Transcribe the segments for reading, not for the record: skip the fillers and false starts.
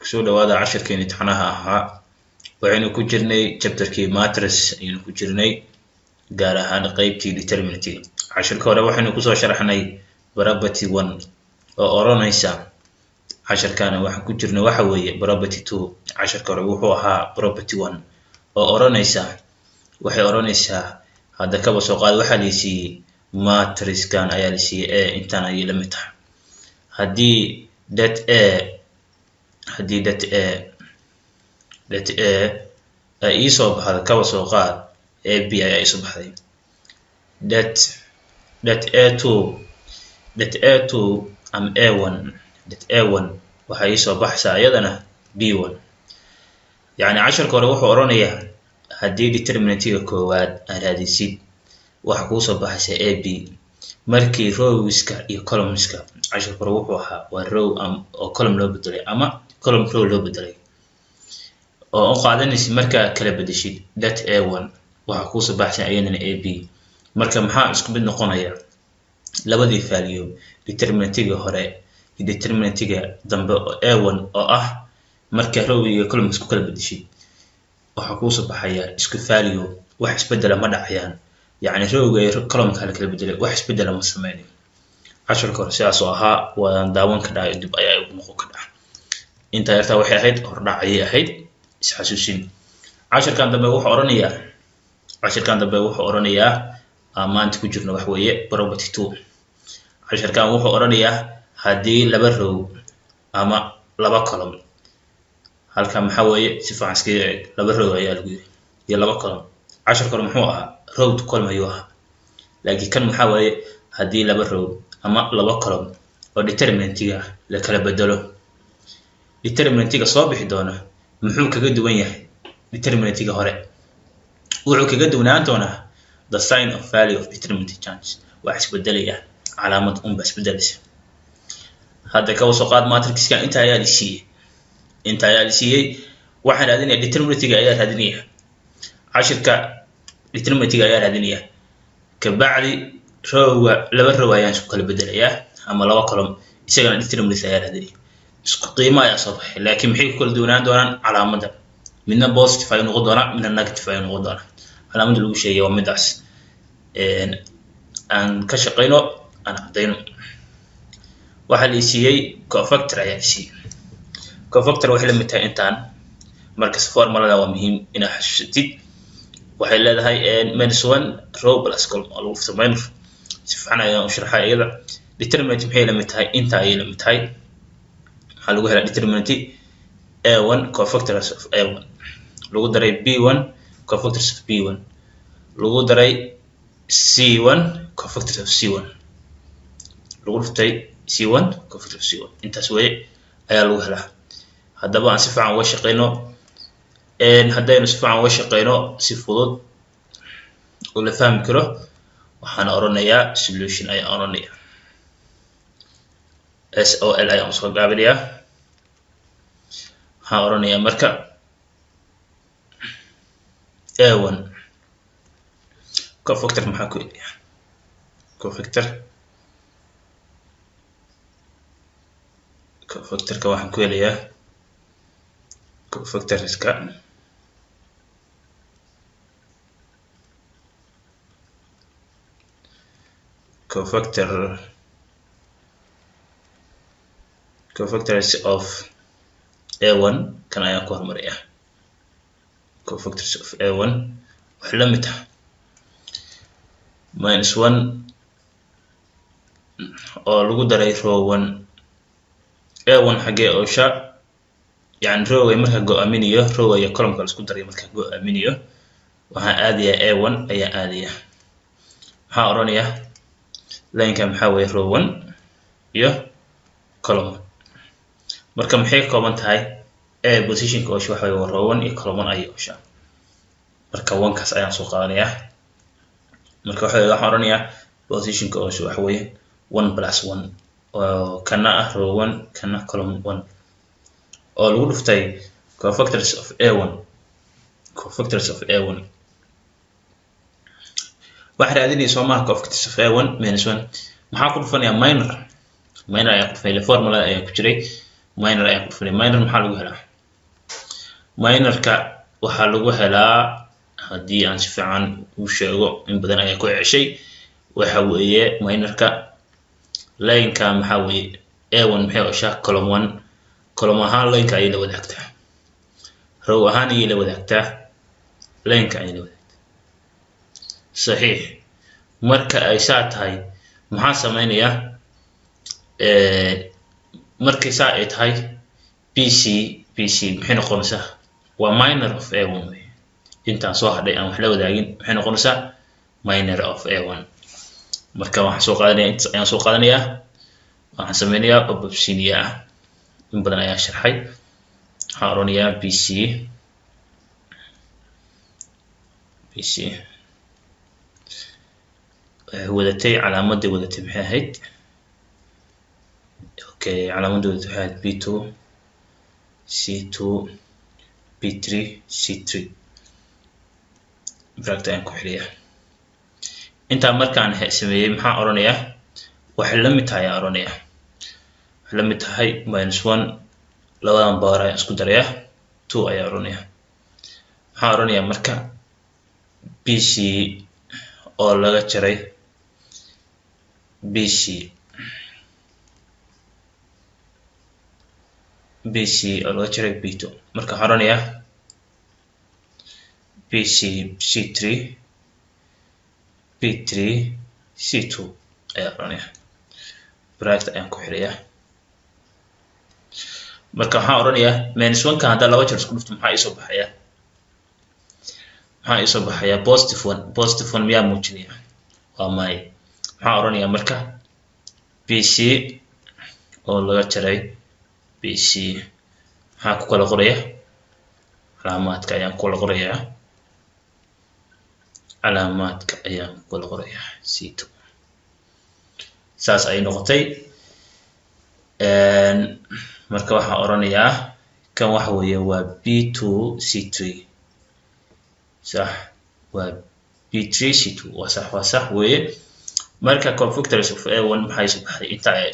kusoo dhawaada casharkeena imtixaanaha ahaa waxaynu ku jirnay chapterkii matrix ayaynu ku jirnay gaar ahaan qaybtii determinant casharka hore waxaynu kusoo sharaxnay property 1 oo oranaysa casharkana waxaan ku jirnay waxa weeye property 2 casharka hore wuxuu ahaa property 1 oo oranaysa waxay oranaysaa hadda kaba soo qaad waxa la siiyay matrix kan ayaa la siiyay intaan ay la mid tahay hadii that ay soo baxdo kaba soo qaad ab ay soo baxday that a2 am a1 waxa soo baxaysaa iyadana b1 yani casharka hore wuxuu oranayaa hadii determinantiga koowaad aan raadisid waxa ku soo baxaysa ab markii rowska iyo columnska casharka hore wuxuu ahaa waa row oo column loo bedelay ama column row loo bedelay oo qaadanaysa marka kala bedeshid that a1 waxa ku soo baxaysa ayadana ab marka maxaa isku mid noqonaya labadii value determinantiga hore iyo determinantiga dambe oo a1 oo ah marka row iyo column isku kala bedeshid waxa ku soo baxaya isku value wax isbedel ma dhacayaan يعني روغا كلام كلا كلا بدل واحد بدل ما سمعني عشر كورسات صاحا وداون كذا يدب أي مخو كذا أنت يرتا واحد هيد أربعة هيد إسحاسوسين عشر كان دبوا وحورانية عشر كان دبوا وحورانية ما أنت كجرنا وحوية بروبتي 2 عشر كان وحورانية هدي لبرو أما لبا كلام هل كان محوية صفة عسكرية لبرو يا لقي يا لبا كلام عشر كلام محوها row column ayuha laakiin kan waxa weeye hadii laba row ama laba column oo determinantiga la kala bedelo determinantiga soo bixi doona muxuu kaga duwan yahay determinantiga hore wuxuu kaga duwanaan doonaa the sign of value of determinant change wax isbedelaya calaamad bas bedelaysa hadda ka soo qaad matrixka inta ayaa la siiyay waxaan raadinayaa determinantiga ayaa raadinaya cashirka determinantiga ayaa raadinaya kabacdi row laba row ayaan isku kala bedelayaa ama laba column isagana determinant ayaa raadinaya isku qiimo ayaa soo baxay laakiin maxay ku kala duwanaan doonaan calaamada midna positive ay noqon doonaan midna negative ay noqon doonaan calaamada lagu sheegay waa midaas aan ka shaqeyno aan cadeyno waxa la siiyay cofactor ayaa la siiyay cofactor waxa la mid tahay intaan marka formulada waa muhiim inaad xasuusatid waxay leedahay -1 row plus column oo lagu fahmayo si fiican ayaan u sharaxay iyada determinant maxay la mid tahay inta ay la mid tahay waxa lagu helaa determinant a1 cofactors of a1 lagu daray b1 cofactors of b1 lagu daray c1 cofactors of c1 lagu dhuftay c1 cofactors of c1 intaas way ayaa lagu helaa hadaba aan si fiican uga shaqeyno haddaynu si fiican uga shaqeyno si fudud oo la fahmi karo waxaan oranayaa solution ayaan oranayaa SOL ayaan soo gaabinayaa waxaan oranayaa marka A1 cofactor maxaa ku yahay cofactor ka waxaan ku helayaa cofactor iska cofactors of A1 kan ayaan ku hormariyaa cofactors of A1 wax la mid ah -1 oo lagu daray row 1 A1 xagee oo sha يعني row ay marka go'aaminayo row ay column kala isku daray marka go'aaminayo waxa aadaya A1 ayaa aadaya waxa oranayaa line ka maxaa weeye row 1 iyo column marka maxay ka kooban tahay position ka oo waxa weeye row 1 iyo column 1 ay osha marka 1 kaas ayaan soo qaadanayaa marka waxaan oranayaa position ka oo waxa weeye 1 plus 1 oo kana ah row 1 kana column 1 oo lagu dhuftay cofactors of A1 waxa raadinayso ma cofactors of A1 -1 maxaa ku dhufanayaa minor ayaa ku dhufay formula ayaa ku jiray minor ayaan ku dhufanaya. Minor maxaa lagu helaa? Minorka waxaa lagu helaa haddii aan si fiican u sheego, in badan ayaa ku ceshay, waxa weeye minorka line-ka maxaa weeye A1 maxay oshaa column 1 column ahaan line-ka ayay la wadaagtaa, row ahaan ayay la wadaagtaa, line-ka ayay la wadaagtaa. saxiix. marka ay saa tahay maxaa samaynayaa markay saa ay tahay BC maxay noqonaysaa? waa minor of A1 wey. intaan soo hadhay aan wax la wadaagin maxay noqonaysaa? minor of A1. marka waxaan soo qaadanayaa intaas ayaan soo qaadanayaa, waxaan sameynayaa obobsinia ah, in badan ayaa sharxay. waxaan oranayaa BC wadatay calaamadii wadatay maxay ahayd? okay, calaamadii wadatay waxay ahayd B2 C2 B3 C3 bracket ayaan ku xiriyaa. intaa markaan sameeyay maxaan oranayaa? waxay la mid tahay ayaan oranayaa, waxay la mid tahay -1 labadan power ayaan isku darayaa 2 ayaan oranayaa. waxaan oranayaa marka BC oo laga jaray BC oo laga jaray B2, marka waxaan oranayaa BC C3 B3 C2 ayaa oranayaa, bracket ayaan ku xiriyaa. marka waxaan oranayaa -1 ka haddii laba jeer isku dhufto maxaa isoo baxaya? maxaa isoo baxaya? positive 1 miyaa muujinaya? waa may. waxaan oranayaa marka BC oo laga jaray BC maxaa ku kala qoraya? calaamaadka ayaan ku kala qorayaa, calaamaadka ayaan ku kala qorayaa C2. saas ay noqotay. marka waxaan oranayaa kan waxa weeye waa B2 C3 صح B3 C2 waa sax weeye. marka cofactors of A1 maxay soo baxday? inta ayaa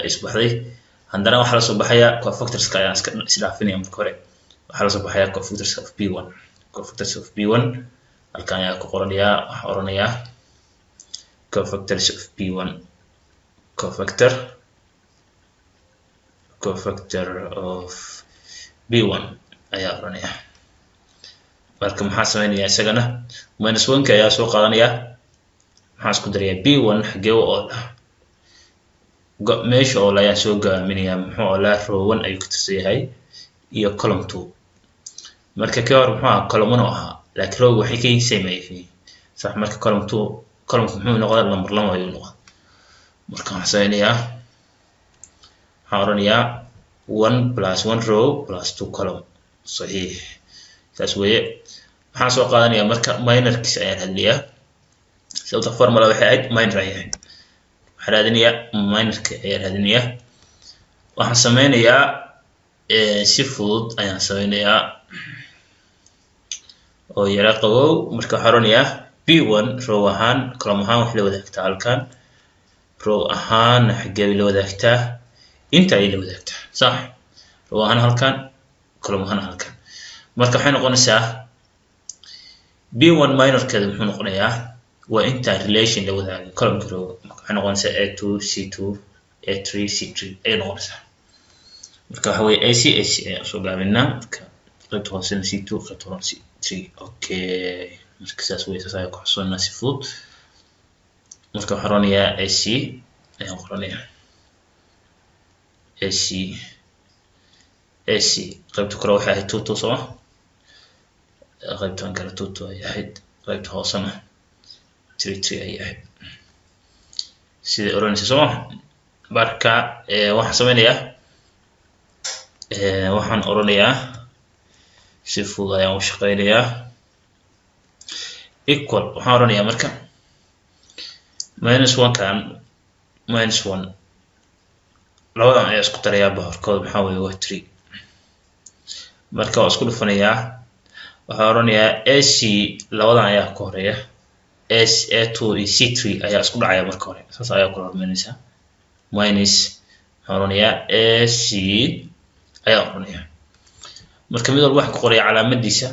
isbaxday. haddana waxaa la soo baxaya cofactorska ayaan iska isdhaafinaya. marka hore waxaa la soo baxaya cofactors of B1 halkan ayaa ku qoranayaa. waxaan oranayaa cofactors of B1 cofactor of B1 ayaa oranayaa. marka maxaa samaynayaa isagana? -1 ayaa soo qaadanayaa, maxaa isku darayaa B1 xagee oo meesha oo ayaan soo gaaminayaa, muxuu olaa row 1 ayuu ka tirsan yahay iyo column 2. marka ka hor muxuu ahaa column 1 ahaa, laakiin row waxay ka sameeyeen sax. marka column 2 column muxuu noqdaa? number 2 ayuu noqdaa. marka waxaan samaynayaa, waxaan oranayaa 1 + 1 row + 2 column. saxiix. saas weeye. waxaan soo qaadanayaa marka minorkiisa ayaan hadlayaa, sababta formula waxay ahayd minor ayay ahayd. waxaan raadinayaa minorka ayaan raadinayaa. waxaan sameynayaa si fudud ayaan sameynayaa oo yara qabow. marka waxaan oranayaa B1 row ahaan column ahaan wax la wadaagtaa halkan, row ahaan xagee la wadaagtaa? inta ay la wadaagtaa sax. row ahaan halkan, column ahaan halkan. marka waxay noqonaysaa B1 minorkeeda muxuu noqonayaa? waa inta relation la wadaago column row. waxay noqonaysaa A2 C2 A3 C3 ay noqonaysaa. marka waxa weeye AC ayaan soo gaabinaa. marka qaybta hoose C2 qaybta hoose C3. okay, marka saas weeye. saas ayaan ku xusuusanaa si fudud. marka waxaan oranayaa AC ayaan qoranayaa AC qaybta kore waxay ahayd 2 soo ah, qaybtan kale 2 ay ahayd, qaybta hoosena 3 ay ahayd. sida oranaysa soo. marka waxaan sameynayaa waxaan oranayaa si fudud ayaan u shaqeynayaa. equal waxaan oranayaa marka -1 kan -1 labadan ayaa isku darayaa boqorkooda maxaa weeye waa 3. marka waa isku dhufanayaa. waxaan oranayaa AC labadan ayaa ka horeeya, A2 iyo C3 ayaa isku dhacaya marka hore. saas ayaa kula hormarinaysaa minus oranaya AC ayaa oranaya marka mid walba wax ku qoraya calaamadiisa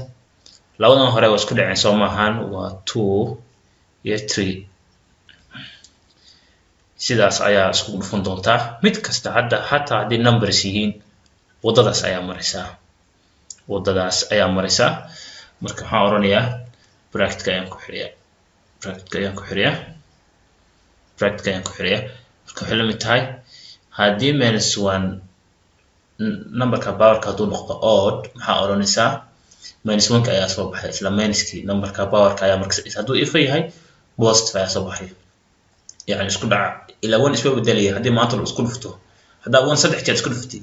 labadan hore waa isku dhaceen soo maahan waa 2 iyo 3 sidaas ayaa isku dhufan doontaa mid kasta hataa haddii numbers yihiin wadadaas ayaa maraysaa marka waxaan oranayaa bracket ayaan ku xiriyaa marka waxay la mid tahay haddii -1 numberka powerka hadduu noqdo odd maxaa oranaysaa -1 ayaa soo baxay isla minuskii numberka powerka ayaa markaas hadduu even yahay positive ayaa soo baxay يعني isku dhaca ila 1 isba bedelaya hadii maanta la isku dhufto hadaa 1 saddex jeer isku dhuftay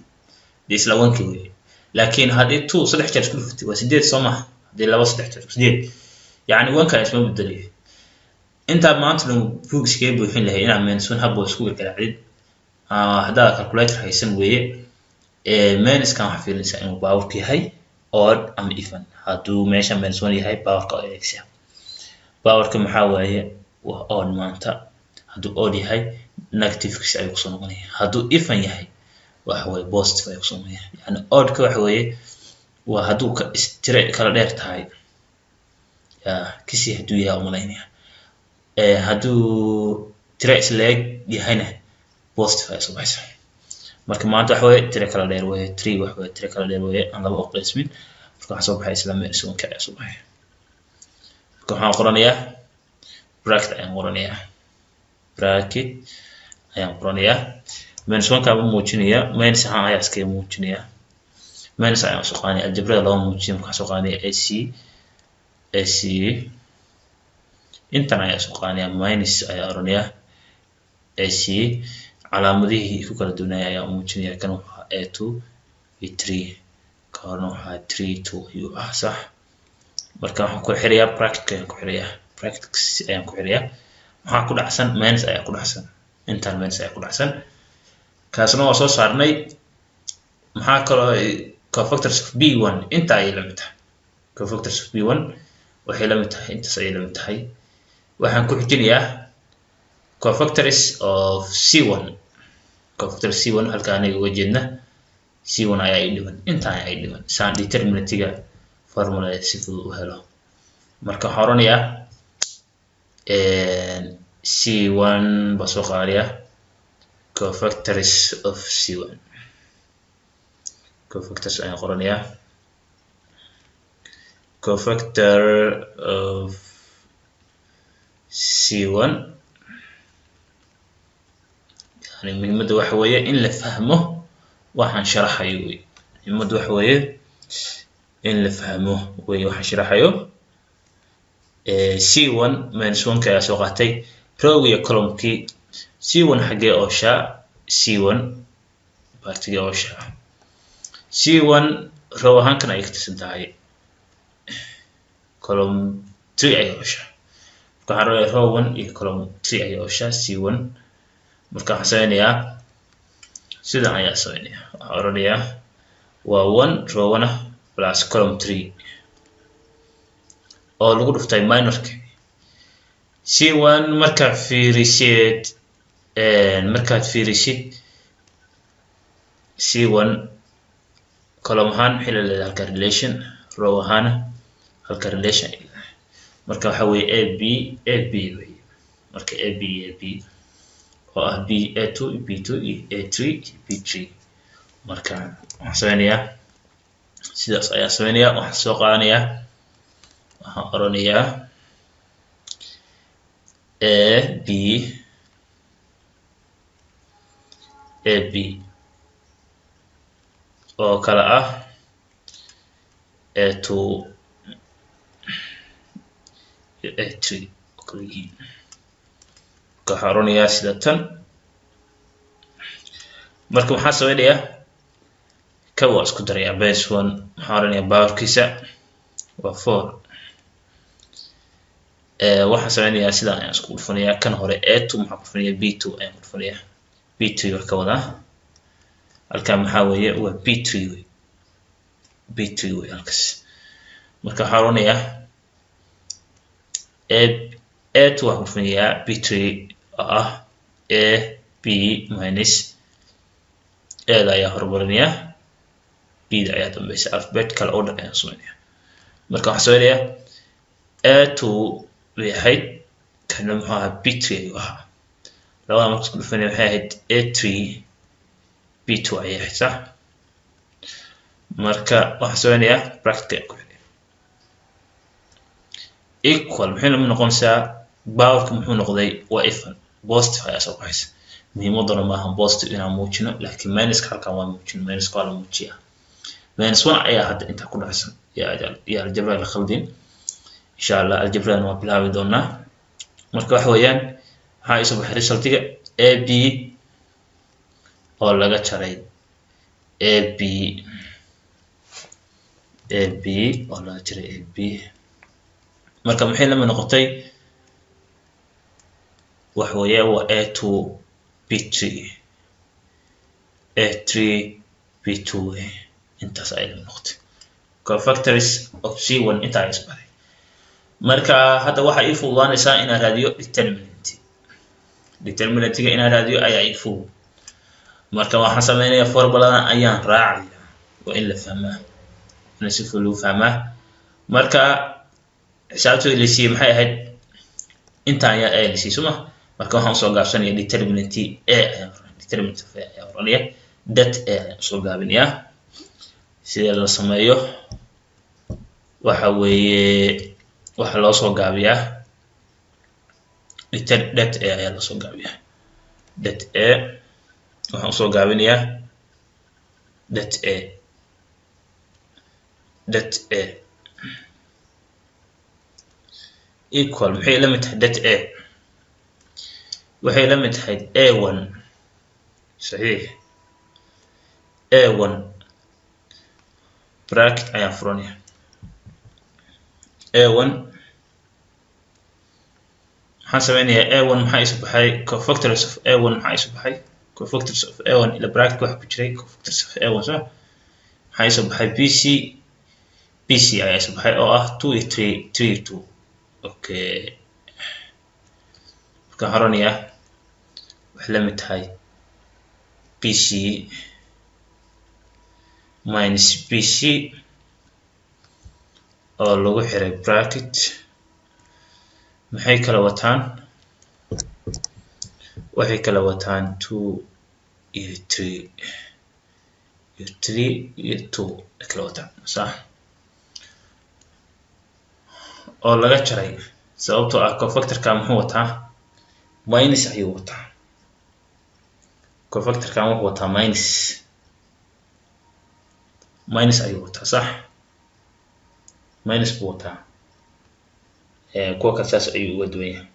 isla 1 kii laakiin hadii 2 saddex jeer isku dhuftay waa 8 Soomaa hadii 2 saddex jeer 8 yani 1 ka isma bedelaya inta maanta lagu buugiskay buuxin lahayd inaan -1 habbo isku gargaacid hadaa calculator haysan weeye minuskan waxa fiirinaysaa inuu powerka yahay odd ama even haduu meesha -1 yahay powerka oo eegsiya powerka maxaa waaye waa odd maanta haduu odd yahay negative ay ku soo noqonaya haduu even yahay waxa way positive ay ku soo noqonaya yani odd ka waxa way waa haduu ka istire kala dheer tahay kisi haduu yahay umaleynaya haduu tire isleeg yahayna positive ay soo baxaysa marka maanta waxa way tire kala dheer way 3 waxa way tire kala dheer way aan laba u qeysmin marka waxa soo baxay isla -1 ka soo baxay marka waxaan qoranayaa bracket ayaan qoranayaa bracket ayaan qoranayaa -1 ka muujinaya minus ahaan ayaa iska muujinaya minus ayaan soo qaadanayaa algebrada loo muujiyo marka soo qaadanayaa AC intan ayaa soo qaadanayaa minus ayaa oranayaa AC calaamadihii ku kala duwanaya ayaa muujinaya kan waxa A2 iyo 3 kaana waxa 3 2 iyo sax marka waxaan ku xiriyaa bracket ayaan ku xiriyaa waxaa ku dhacsan minus ayaa ku dhacsan intan minus ayaa ku dhacsan kaasna waa soo saarnay maxaa kaloo cofactors of B1 inta ay la mid tahay cofactors of B1 waxay la mid tahay intaas ay la mid tahay waxaan ku xijinayaa cofactors of C1 halka aniga uga jeedna C1 ayaa ay dhiban inta ay dhiban saan determinantiga formula si fudud u helo marka waxaan oranayaa C1 basoo qaadaya cofactors of C1 cofactors ayaan qoranayaa cofactor of C1 yani muhiimada waxa weeye in la fahmo waxaan sharaxayo muhiimada waxa weeye in la fahmo waxaan sharaxayo C1 -1 ka soo qaatay row iyo column-kii C1 xagee oo shaa C1 baartiga oo shaa C1 row ahaan kan ay ka tirsan tahay column 3 ay oo shaa marka waxaan row 1 iyo column 3 ay oo shaa C1 marka waxaan samaynayaa sidan ayaa samaynayaa waxaan oranayaa waa 1 row 1 plus column 3 oo lagu dhuftay minorka C1 markaad fiirisid C1 column ahaan maxay leedahay halka relation row ahaan halka relation marka waxa weeye AB weeye marka AB oo ah A2 B2 A3 B3 marka waxaan samaynayaa sidaas ayaa samaynayaa waxaan soo qaadanayaa waxaan oranayaa AB oo kala ah A2 iyo A3 oo kala yihiin marka waxaan oranayaa sida tan marka waxaan samaynayaa kawa isku darayaa base 1 waxaan oranayaa powerkiisa waa 4 waxaan samaynayaa sidaan ayaan isku dhufanayaa kan hore A2 maxaan ku dhufanayaa B2 ayaan ku dhufanayaa B3 wax ka wadaa halka maxaa weeye waa B3 weeye halkaas marka waxaan oranayaa A2 waxaan ku dhufanayaa B3 oo ah AB minus da ayaa hormarinaya b da ayaa dambaysa alphabetical order ayaan sameynaya marka waxaan sameynaya a2 way ahayd kana muxuu ahaa b3 ayuu ahaa labada marka isku dhufanaya waxay ahayd a3 b2 ayay ahayd sax marka waxaan sameynaya bracket ku xidhay equal maxay noqonaysaa powerka muxuu noqday waa even positive ayaa soo baxaysa muhiimaduna maaha positive inaan muujino laakiin minus halkan waa muujin minus waa la muujiyaa minus 1 ayaa hadda inta ku dhacsan ya algebra la khaldin insha Allah algebra waa bilaabi doonaa marka wax weeyaan waxa isoo baxay resultiga ab oo laga jaray ab oo laga jaray ab marka maxay lama noqotay wax weeyaan waa a2 b3 a3 b2 intaas ay noqotay cofactors of c1 inta ay isbaray marka hadda waxa ay fududaanaysaa inaan raadiyo determinantiga inaan raadiyo ayaa ay fudud marka waxaan sameynayaa formuladan ayaan raacayaa waa in la fahmaa in si fudud loo fahmaa marka xisaabtu la siiyay maxay ahayd inta ayaa ay la siiyay suma marka waxaan soo gaabsanayaa determinant a ayaa oranaya dat a soo gaabinaya sida la sameeyo waxa weeye waxa loo soo gaabiyaa dat a ayaa la soo gaabiyaa dat a waxaan soo gaabinayaa dat a equal maxay la mid tahay dat a waxay la mid tahay a1 saxiix a1 bracket ayaan furanaya a1 waxaan sameynayaa a1 maxaa isu baxay cofactors of a1 maxaa isu baxay cofactors of a1 ila bracket waxa ku jiray cofactors of a1 so maxaa isu baxay bc ayaa isu baxay oo ah 2 iyo 3 iyo 2 okay marka horaniya waxay la mid tahay bc minus bc oo lagu xiray bracket maxay kala wataan waxay kala wataan 2 iyo 3 iyo 3 iyo 2 kala wataan sax oo laga jaray sababtoo ah cofactorka muxuu wataa minus ayuu wataa cofactorka wuxuu wataa minus ayuu wataa sax minus buu wataa kuwa kasaas ayuu uga duwan yahay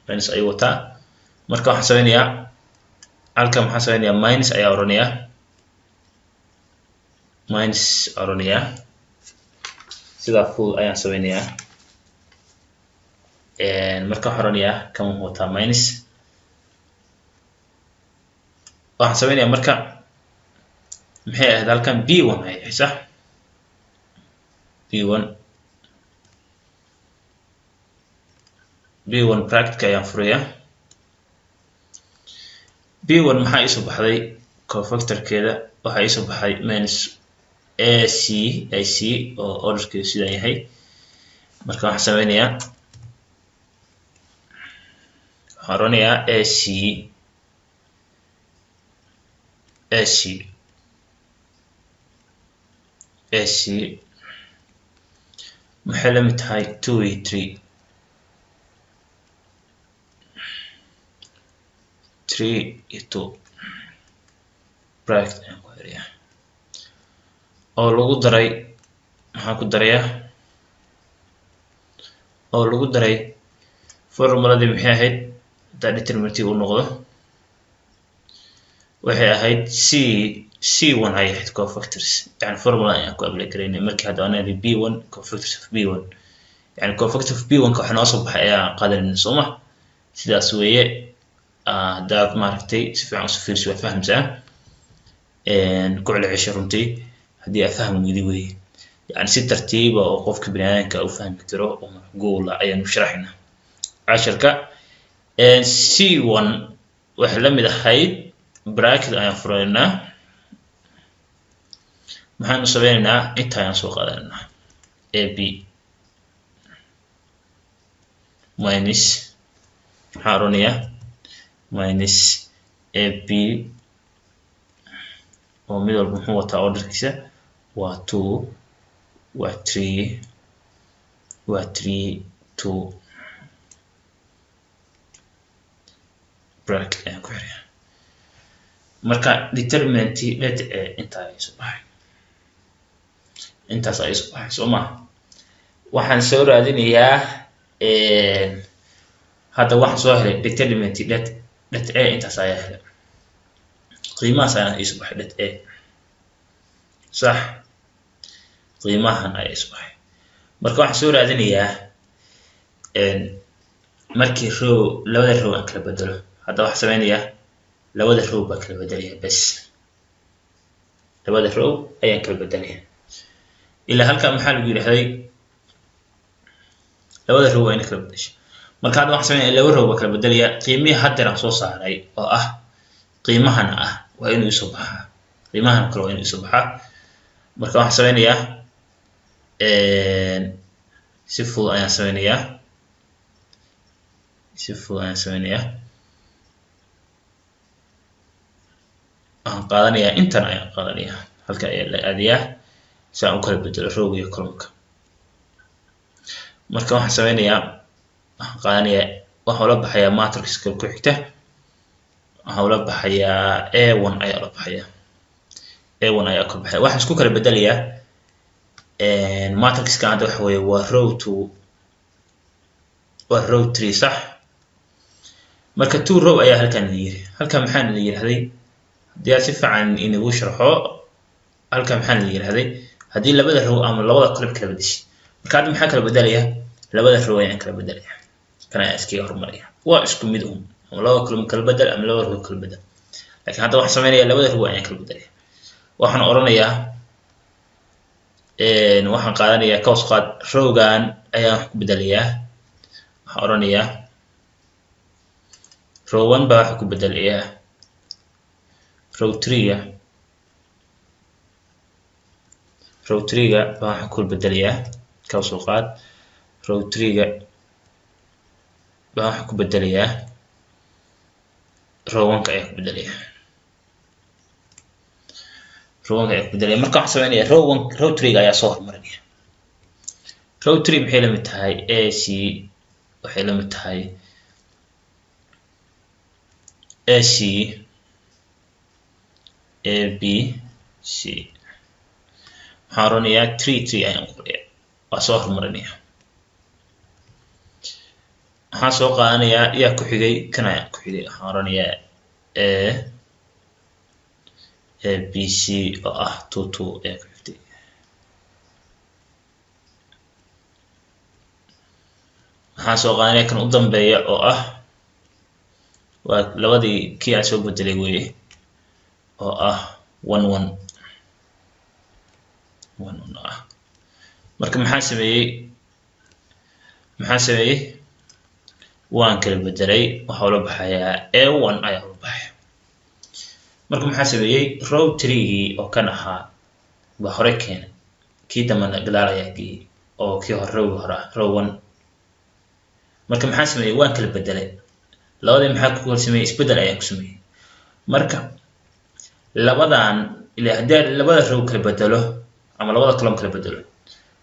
minus ayuu wataa marka waxaan sameynayaa halkan waxaan sameynayaa minus ayaa oranayaa sida full ayaan sameynayaa marka waxaan oranayaa kan wuxuu wataa minus waxaan sameynayaa marka maxay ahayd halkan b1 ay ahayd sax b1 bracket ayaan furayaa b1 maxaa isu baxday cofactorkeeda waxaa isu baxay minus ac oo orderkeedu sidan yahay marka waxaan sameynayaa waxaan oranayaa ac maxay la mid tahay 2 iyo 3 iyo 2 bracket ayaan ku xirayaa oo lagu daray maxaan ku darayaa oo lagu daray formuladii maxay ahayd hadaa determinantiga u noqdo waxay ahayd c1 ay ahayd cofactors yani formula ayaan ku apply garaynay markii hadda aan leeyahay b1 cofactors of b1 yani cofactors of b1 ka waxa noo soo baxay ayaan qaadanayna sooma sidaas weeye hadaad maaragtay si fiican u fiirso waa fahamsaa ku celcelisho runtii haddii aad fahmi weydi weeye yani si tartiiba oo qofka bini'aadamka u fahmi karo oo macquul ah ayaan u sharaxaynaa casharka c1 waxay la mid ahayd bracket ayaan furaynaa maxaanu sameynaynaa inta ayaan soo qaadanaynaa ab minus maxaa oranayaa minus ab oo mid walba muxuu wataa orderkiisa waa 2 waa 3 waa 3 2 bracket ayaan ku xirayaa marka determinant let inta ay soo baxay intaas ay soo baxay soo ma waxaan soo raadinayaa hadda waxaan soo helay determinant let intaas ayaa helay qiimahaas ayaan ay soo baxay let صح qiimahan ay soo baxay marka waxaan soo raadinayaa markii row labada row aan kala bedelo hadda waxaan sameynayaa labada row baan kala bedelayaa bas labada row ayaan kala bedelayaa ilaa halka maxaa lagu yiraahday labada row ayaan kala bedeshay marka hadda waxaan sameynayaa laba row baan kala bedelayaa qiimihii hadda aan soo saaray oo ah qiimahan ah waa inuu soo baxaa qiimahan kale waa inuu soo baxaa marka waxaan sameynayaa si fudud ayaan sameynayaa waxaan qaadanayaa intan ayaan qaadanayaa halka ayaa la aadayaa si aan u kala bedelo row iyo column-ka marka waxaan sameynayaa waxaan qaadanayaa waxaa la baxayaa matrix-ka ku xigta waxaa la baxayaa a1 ayaa la baxayaa a1 ayaa ka baxaya waxaan isku kala bedelayaa matrix-ka hadda waxa weeye waa row 2 waa row 3 sax marka 2 row ayaa halkan la yiri halkan maxaa la yiraahday hadii aad si fiican inagu sharxo halkan maxaa la yiraahday hadii labada row ama labada column kala bedeshay marka hadda maxaa kala bedelayaa labada row ayaan kala bedelayaa kana iskiga hormaraya waa isku mid ama labada column kala bedel ama labada row kala bedel laakiin hadda waxaan sameynayaa labada row ayaan kala bedelayaa waxaan oranayaa waxaan qaadanayaa kaws qaad rowgan ayaan wax ku bedelayaa waxaan oranayaa row 1 baa wax ku bedelayaa row 3 ga baa wax ku bedelayaa kaws qaad row 3 ga baa wax ku bedelayaa row 1 ka ayaa ku bedelayaa marka waxaan sameynayaa row 3 ga ayaa soo hormarinaya row 3 maxay la mid tahay ac waxay la mid tahay ac ab c waxaan oranayaa 3 ayaan qoraya waa soo hormarinaya waxaan soo qaadanayaa yaa ku xigay kan ayaan ku xigay waxaan oranayaa abc oo ah 2 ee ku xigtay waxaan soo qaadanayaa kan u dambeeya oo ah waa labadii kii aan soo bedelay weeye oo ah 1 ah marka maxaan sameeyey waan kala bedelay waxaa la baxayaa a1 ayaa la baxaya marka maxaa sameeyey row 3 oo kan ahaa ba hore keenay kii damana gadaal ayaa geeyay oo kii hore row 1 marka maxaa sameeyey waan kala bedelay labadii maxaa ku kala sameeyey isbedel ayaa ku sameeyey marka labadan ilaa haddii labada row kala bedelo ama labada column kala bedelo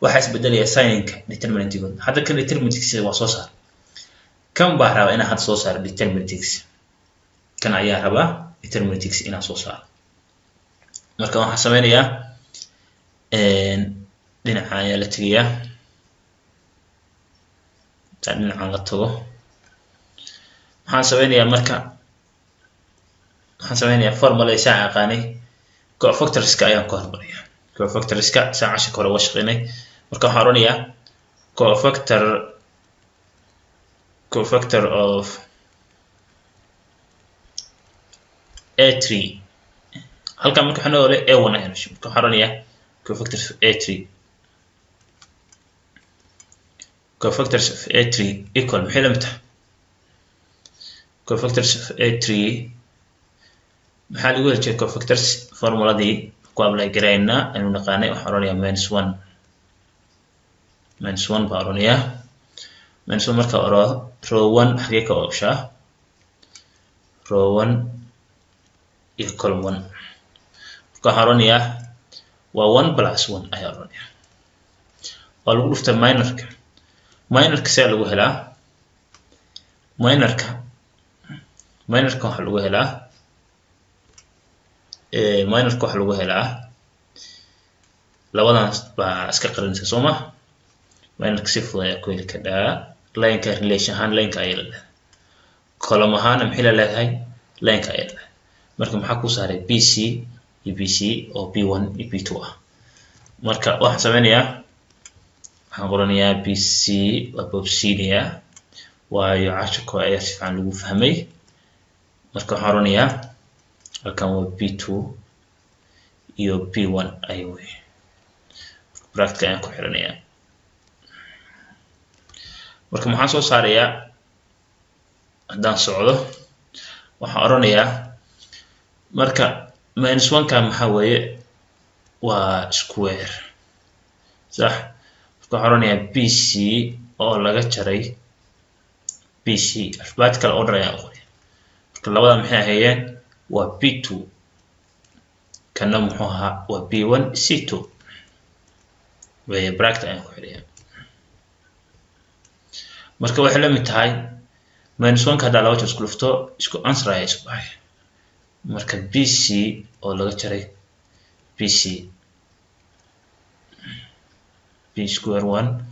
waxa isbedelaya sign-ka determinant-gooda hadda kan determinant-kiisa waa soo saar kan baa rabaa inaan hadda soo saaro determinant-kiisa kan ayaa rabaa determinant-kiisa inaan soo saaro marka waxaan sameynayaa dhinaca ayaa la tegayaa dhinacan la tago waxaan sameynayaa formula saan aqaanay cofactorska ayaan ka hormaraya cofactorska saan casharka hore uga shaqeynay marka waxaan oranayaa cofactor of a3 halkan marka waxaan oole a1 ayaan hesho marka waxaan oranayaa cofactors of a3 cofactors of a3 equal maxay la mid tahay cofactors of a3 maxaa lagu heli jiray cofactors formuladii ku apply garayna aynu naqaanay waxaan oranayaa -1 baa oranayaa -1 marka oro row 1 xagee ka ooshaa row 1 iyo column 1 marka waxaan oranayaa waa 1 plus 1 ayaa oranayaa waa lagu dhuftay minorka see lagu helaa minorka waxaa lagu helaa labadan baa iska qarinaysa soo ma minorka si fudud ayaa ku heli karaa lineka relation ahaan lineka ayaa leedahay column ahaana maxay leedahay lineka ayaa leedahay marka maxaa ku saaray BC iyo BC oo B1 iyo B2 ah marka waxaan sameynayaa waxaan qoranayaa BC waa bobsinia waayo casharka ayaa si fiican lagu fahmay marka waxaan oranayaa halkan waa B2 iyo B1 ay wey bracket ayaan ku xiranayaa marka maxaan soo saarayaa haddaan socdo waxaan oranayaa marka -1 ka maxaa weeye waa square sax marka waxaan oranayaa BC oo laga jaray BC alphabetical order ayaan qoray marka labada maxay ahaayeen waa B2 kana muxuu ahaa waa B1 C2 way bracket ayaan ku xirayaa marka waxay la mid tahay -1 ka hadda laba jeer isku dhufto isku answer ayaa isku baxay marka BC oo laga jaray BC B square 1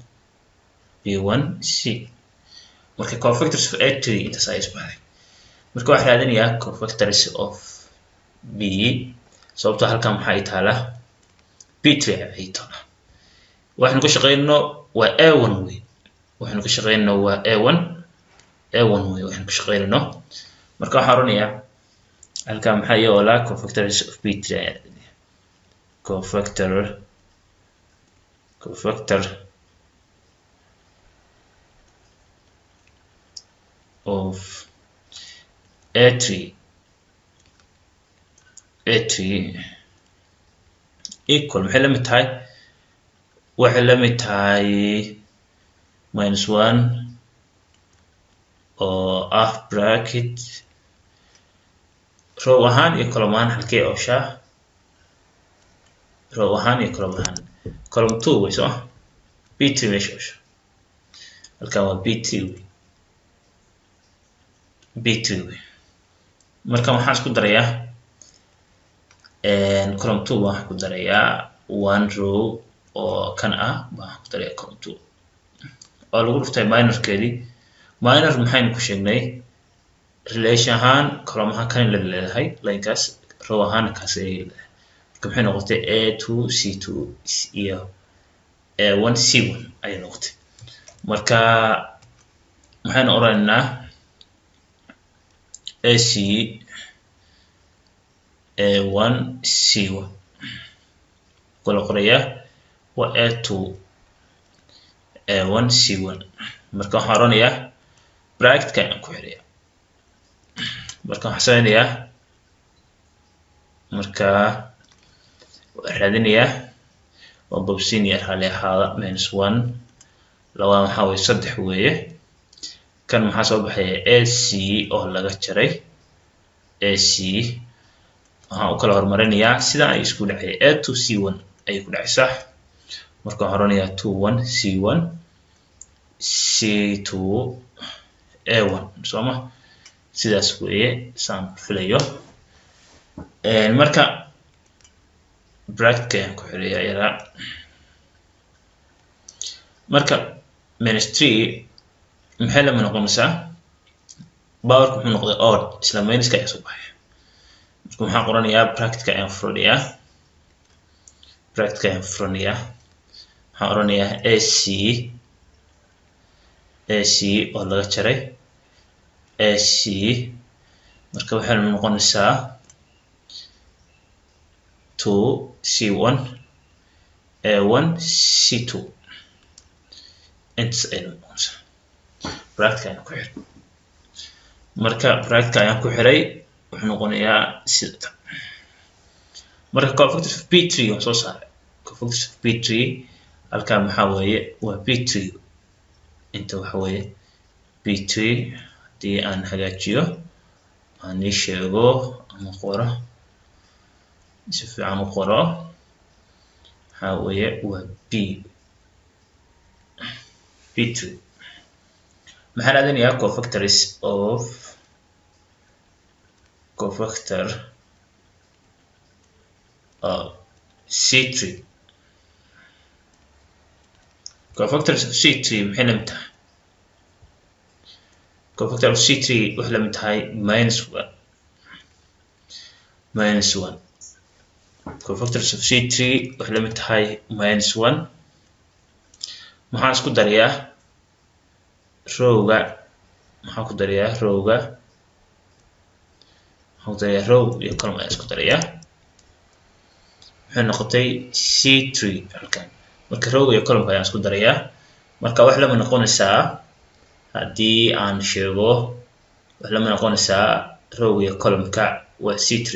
B1 C marka cofactors of A3 intaas ayaa isku baxay marka waxaan raadinayaa cofactors of B sababtoo halkan maxaa ay taala B3 ay taala waxaan ku shaqeynno waa A1 way waxaan ku shaqeynno waa A1 way waxaan ku shaqeynno marka waxaan oranayaa halkan maxaa yeelaa cofactors of B3 cofactor of A3 equal maxay la mid tahay waxay la mid tahay -1 oo ah bracket row ahaan iyo column ahaan halkee ooshaa row ahaan iyo column ahaan column 2 way soo B3 meesha ooshaa halkan waa B3 way marka waxaan isku darayaa column 2 waxaan ku darayaa 1 row oo kan ah waxaan ku darayaa column 2 oo lagu dhuftay minorkeedii minor maxaynu ku sheegnay relation ahaan column ahaan kan la leedahay linekaas row ahaan kaas ay leedahay marka maxay noqotay A2 C2 iyo A1 C1 ay noqotay marka maxaynu oranaynaa AC A1 C1 kala qoraya waa A2 A1 C1 marka waxaan oranayaa bracket ayaan ku xirayaa marka waxaan sameynayaa marka raadinayaa waa bobsinia hali ahaada -1 labada maxaa weeye 3 weeye kan maxaa soo baxaya AC oo laga jaray AC waxaan u kala hormarinayaa sida ay isku dhacay A2 C1 ay ku dhacaysaa marka waxaan oranayaa 2 1 C1 C2 A1 sooma sidaas weeye saan filayo marka bracket ayaan ku xirayaa iyada marka -3 maxay la noqonaysaa powerku muxuu noqday odd isla minuska ayaa soo baxay marka waxaan qoranayaa bracket ayaan furanayaa waxaan oranayaa AC oo laga jaray AC marka waxay noqonaysaa 2 C1 A1 C2 intaas ay noqonaysaa bracket ayaan ku xiray marka bracket ayaan ku xiray wuxuu noqonayaa sida marka cofactors of p3 oo soo saaray cofactors of p3 halka maxaa weeye waa p3 inta waxa weeye p3 hadii aan hagaajiyo aan sheego ama qoro si fiican u qoro waxa weeye waa p3 maxaa raadinayaa cofactors of cofactor C3 cofactors of C3 maxay la mid tahay cofactor of C3 waxay la mid tahay -1 cofactors of C3 waxay la mid tahay -1 maxaan isku darayaa rowga maxaan ku darayaa rowga row iyo column ayaan isku darayaa waxay noqotay C3 halkan marka row iyo column ayaan isku darayaa marka wax lama noqonaysaa haddii aan sheego wax lama noqonaysaa row iyo column-ka waa C3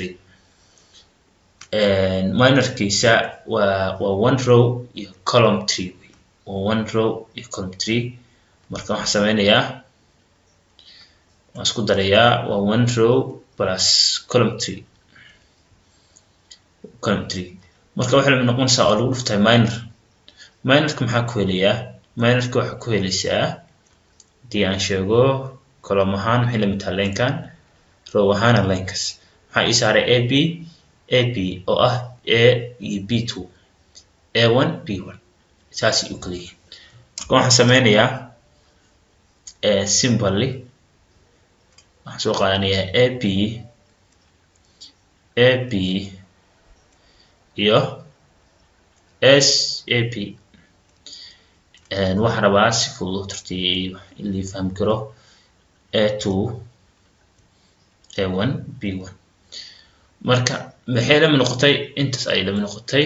minorkiisa waa 1 row iyo column 3 waa 1 row iyo column 3 marka waxaan sameynayaa waan isku darayaa waa 1 row plus column 3 marka waxa la noqonaysaa oo lagu dhuftay minorka maxaa ku helayaa minorka waxa ku helaysaa hadii aan sheego column ahaan waxay la mid tahay line-kan row ahaan line-kaas waxaa ii saaray ab oo ah a iyo b2 a1 b1 saas u kala yihiin marka waxaan sameynayaa simply waxaan soo qaadanayaa ab iyo sap waxaan rabaa si fudud tartiib in la fahmi karo a2 a1 b1 marka maxay la noqotay intaas ay la noqotay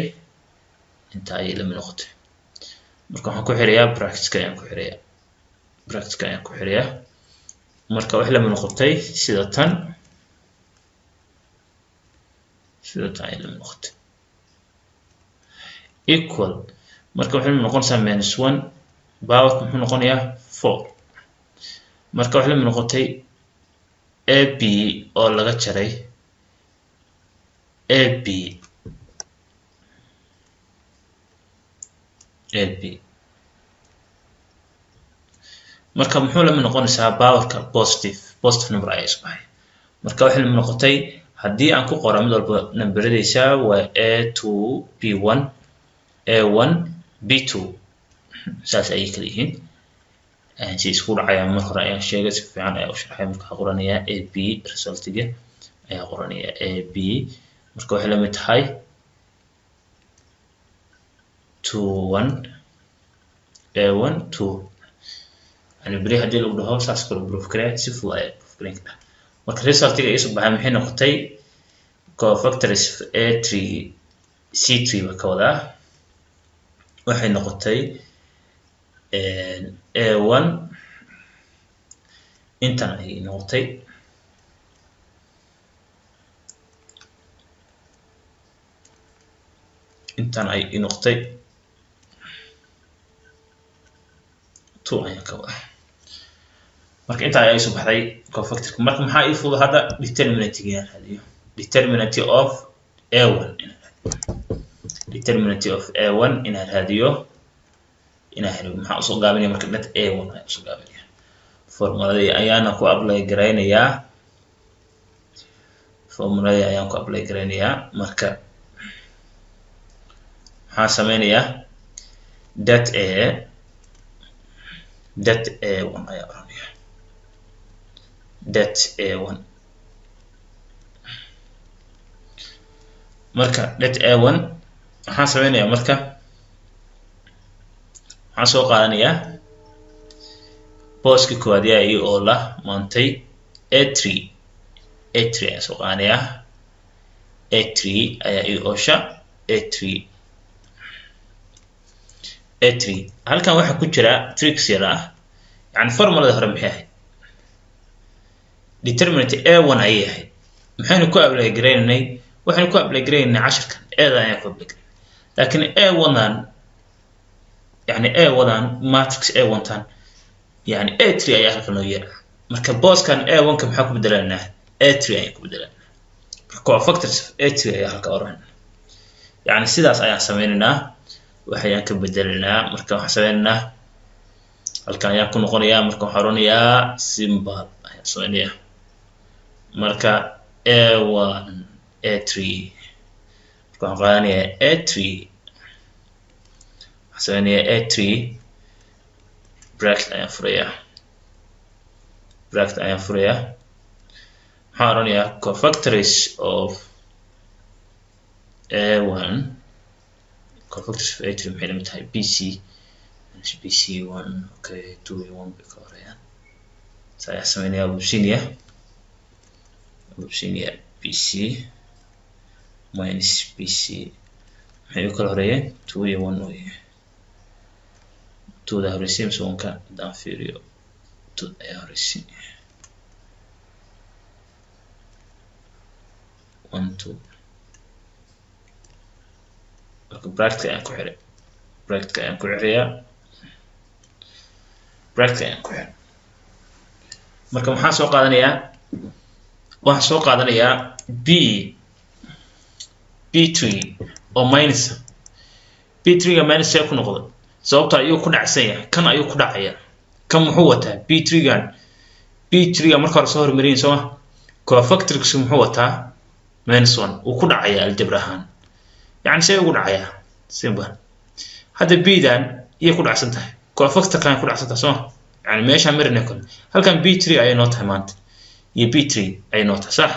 inta ay la noqotay marka waxaan ku xirayaa brackets-ka ayaan ku xirayaa marka wax la noqotay sida tan ay la noqotay equal marka waxay noqonaysaa -1 power muxuu noqonayaa 4 marka wax la noqotay ab oo laga jaray ab marka muxuu la noqonaysaa powerka positive number ay isbahay marka wax la noqotay haddii aan ku qoro mid walba numberadiisa waa a2 b1 a1 b2 saas ay kala yihiin si isku dhacaya mar hore ayaan sheegay si fiican ayaa u sharxay marka qoranayaa ab resultiga ayaa qoranayaa ab marka waxay la mid tahay 2 1 a1 2 يعني بري هدي لو ده ساس كلو بروف كريات سيفلاي بروف كرين كده marka resultiga ay soo baxay maxay noqotay cofactors a3 c3 ba ka wada waxay noqotay a1 intan ay noqotay two ayaa ka wada marka inta ay soo baxday cofactor marka maxaa ii fudud hada determinant-ga raadiyo determinant of a1 in raadiyo maxaa usoo gaabinaya marka net a1 ayaa usoo gaabinaya formuladii ayaana ku apply gareynayaa marka maxaa sameynayaa that a1 ayaa oranaya that a1 marka that a1 waxaan sameynayaa marka waxaan soo qaadanayaa booska koowaad ii oo la maantay a3 ayaa soo qaadanayaa a3 ayaa ii oosha a3 halkan waxa ku jira tricks yar ah yani formulada hore maxay ahayd determinant a1 ayay ahayd maxaynu ku apply garaynay waxaynu ku apply garaynay casharkan eeda ayaan ku apply garaynay laakiin a1dan yani a1dan matrix a1tan yani a3 ayaa halkan noo yeera marka booskan a1ka maxaa ku bedelanaa a3 ayaan ku bedelanaa cofactors of a3 ayaa halka oran yani sidaas ayaan sameynaynaa waxayaan ka bedelanaa marka waxaan sameynaynaa halkan ayaan ku noqonayaa marka waxaan oranayaa symbol ayaan sameynayaa marka a1 a3 marka waxaan qaadanayaa a3 waxaan sameynayaa a3 bracket ayaan furayaa waxaan oranayaa cofactors of a1 cofactors of a3 maxay lamid tahay bc bc1 okay 2a1 bay ka horeyaan saya sameynaya abubsinia bc minus bc maxay u kala horeeyeen 2a1 way 2da horeysay mise 1ka hadaan fiiriyo 2 ayaa horeysay 1 2 marka bracket ayaan ku xiray bracket ayaan ku xiray marka waxaan soo qaadanayaa b3 oo minus b3 ga minus ku noqdo sababta ayuu ku dhacsan yahay kan ayuu ku dhacaya kan muxuu wataa b3 ga marka hore soo hormariyay soo cofactors muxuu wataa minus 1 uu ku dhacaya algebra ahaan yani say ugu dhacaya simple hadda b-dan iyo ku dhacsan tahay cofactor kan ku dhacsan tahay soo yani meesha marina kale halkan b3 ay noo tahay maanta iyo b3 ay noo tahay sax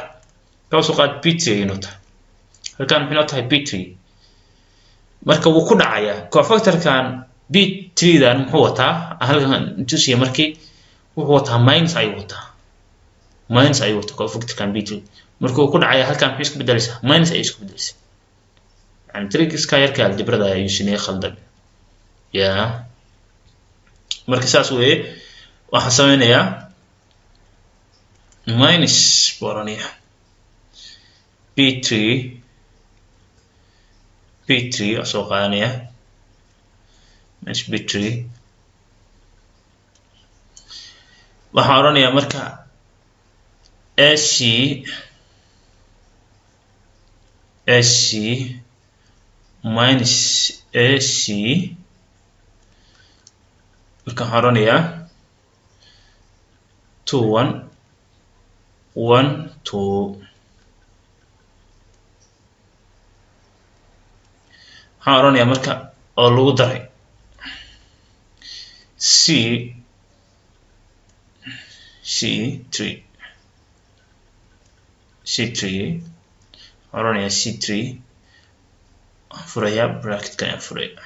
ka soo qaad b3 ay noo tahay halkan maxay noo tahay b3 marka uu ku dhacaya cofactor kan b3 dan muxuu wataa halkan intusiya markii wuxuu wataa minus ay wataa cofactor kan b3 marka uu ku dhacaya halkan maxay isku bedelaysaa minus ay isku bedelaysaa يعني tricks ka yarka algebrada ay yuusinay khaldan marka saas weeye waxaan sameynayaa minus borania b3 soo qaadanaya minus b3 waxaan oranayaa marka ac minus ac marka waxaan oranayaa 2 1 1 2 waxaan oranayaa marka oo lagu daray c3 oranayaa c3 furaya bracket ayaan furaya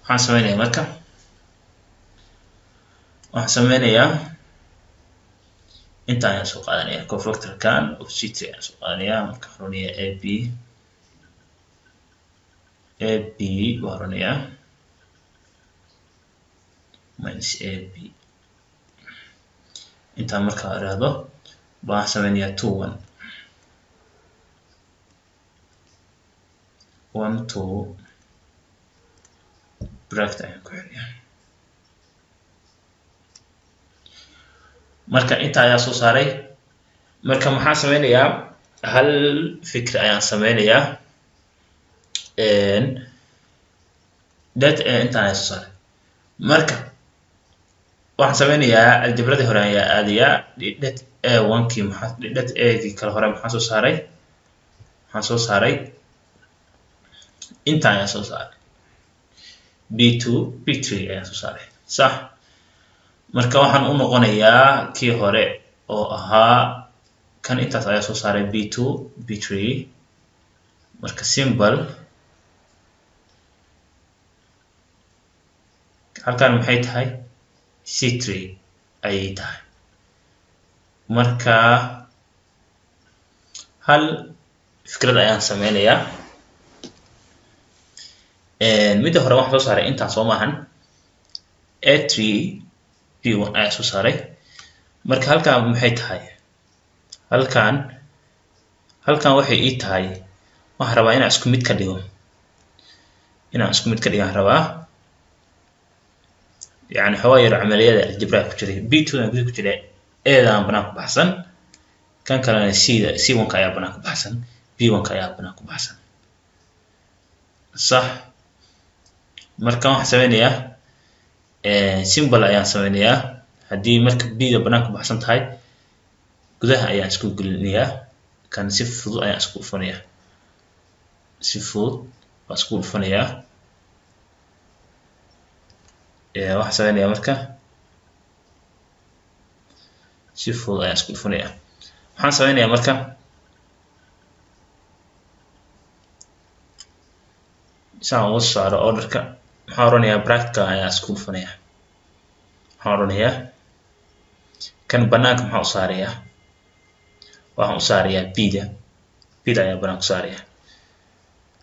waxaan sameynayaa marka inta ayaan soo qaadanayaa cofactor kan of c3 ayaan soo qaadanayaa marka oranayaa ab oranayaa minus ab intaan markaa iraahdo baan sameynayaa 2 1 2 bracket ayaan ku xiriyaa marka inta ayaa soo saaray marka maxaan sameynayaa hal fikir ayaan sameynayaa inta ayaa soo saaray marka waxaan sameynayaa algebradii hore ayaa aadayaa dad a1kii dad a-gii kale hore maxaan soo saaray inta ayaa soo saaray b2 b3 ayaa soo saaray sax marka waxaan u noqonayaa kii hore oo ahaa kan intaas ayaa soo saaray b2 b3 marka symbol halkan maxay tahay c3 ayay tahay marka hal fikrad ayaan sameynayaa midda hore waxaan soo saaray intaan soo maahan A3 B1 ayaa soo saaray. marka halkan maxay tahay halkan waxay ii tahay waxaan rabaa inaan isku mid ka dhigo rabaa yani xawaa yar camaliyada algebra ku jiray B2 aan ku jiray A daan banaan ku baxsan kan kalena C1 ka ayaa banaan ku baxsan B1 ka ayaa banaan ku baxsan صح marka waxaan sameynayaa symbol ayaan sameynayaa haddii marka b da banaanka baxsan tahay gudaha ayaan isku gelinayaa kan si fudud ayaan isku dhufanayaa waxaan sameynayaa marka si fudud ayaan isku dhufanayaa waxaan sameynayaa marka saan ugu saaro orderka waxaan oranayaa bracket ayaa isku dhufanayaa waxaan oranayaa kan banaanka maxaa u saarayaa waxaan u saarayaa b da ayaa banaanka u saarayaa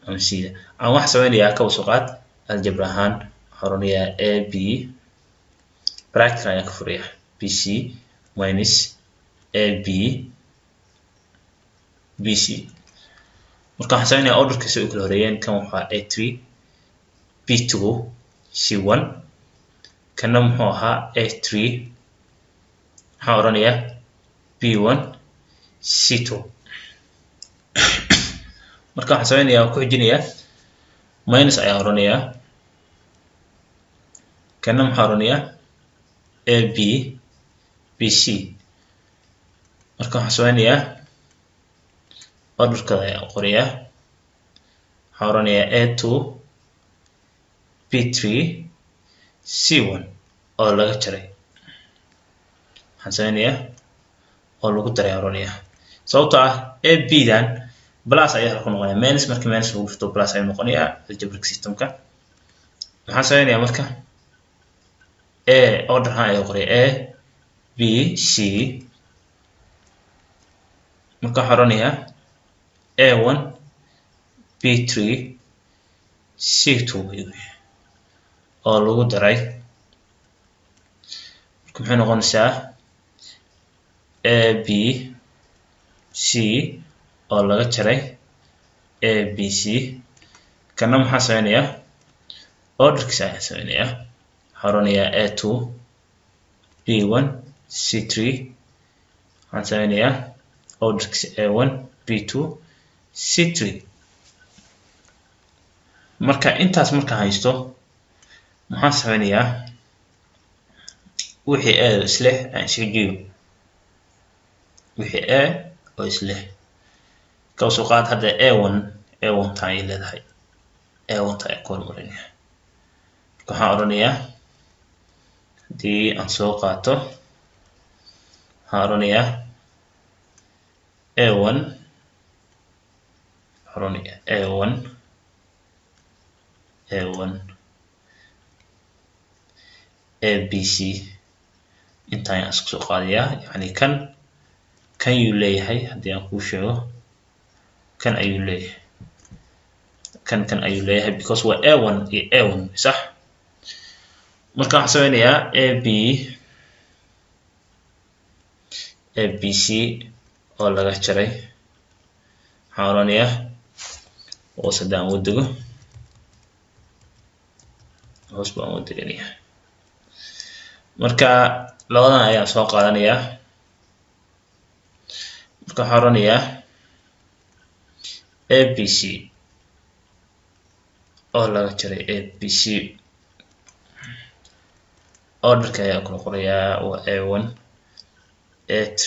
ama c da aan waxaan sameynayaa kaba soo qaad algebra ahaan waxaan oranayaa a b bracket ayaan ka furayaa bc minus a b bc marka waxaan sameynayaa orderka si u kala horeeyeen kan waxaa A3 B2 C1 kana muxuu ahaa A3 waxaan oranayaa B1 C2 marka waxaan sameynayaa ku xijinayaa minus ayaan oranayaa kana maxaan oranayaa AB BC marka waxaan sameynayaa orderkada ayaan qorayaa waxaan oranayaa A2 B3 C1 oo laga jaray waxaan sameynayaa oo lagu daray oranayaa sababtoo ah AB dan plus ayaa ku noqonaya minus marka minus lagu dhufto plus ayuu noqonayaa algebraic systemka waxaan sameynayaa marka A order ahaan ayaan qoray A B C marka waxaan oranayaa A1 B3 C2 oo lagu daray marka maxay noqonaysaa A B C oo laga jaray A B C kana maxaan sameynayaa orderkiisa ayaan sameynayaa waxaan oranayaa A2 B1 C3 waxaan sameynayaa orderkiisa A1 B2 C3 marka intaas markaan haysto maxaan sameynayaa wixii A isleh aan isxijiyo wixii A oo isleh ka soo qaad hadda A1 taan ay leedahay A1 taan ay ku hormarinayaa marka waxaan oranayaa haddii aan soo qaato waxaan oranayaa A1 ABC intaan ayaan isku soo qaadayaa yani kan yuu leeyahay haddii aan kuu sheego kan ayuu leeyahay kan ayuu leeyahay because waa A1 iyo A1 sax marka waxaan sameynayaa ABC oo laga jaray waxaan oranayaa hoos haddaan ugu dego hoos baan ugu deganayaa marka labadan ayaan soo qaadanayaa marka waxaan oranayaa ABC oo laga jaray ABC orderka ayaa kula qorayaa waa A1 A3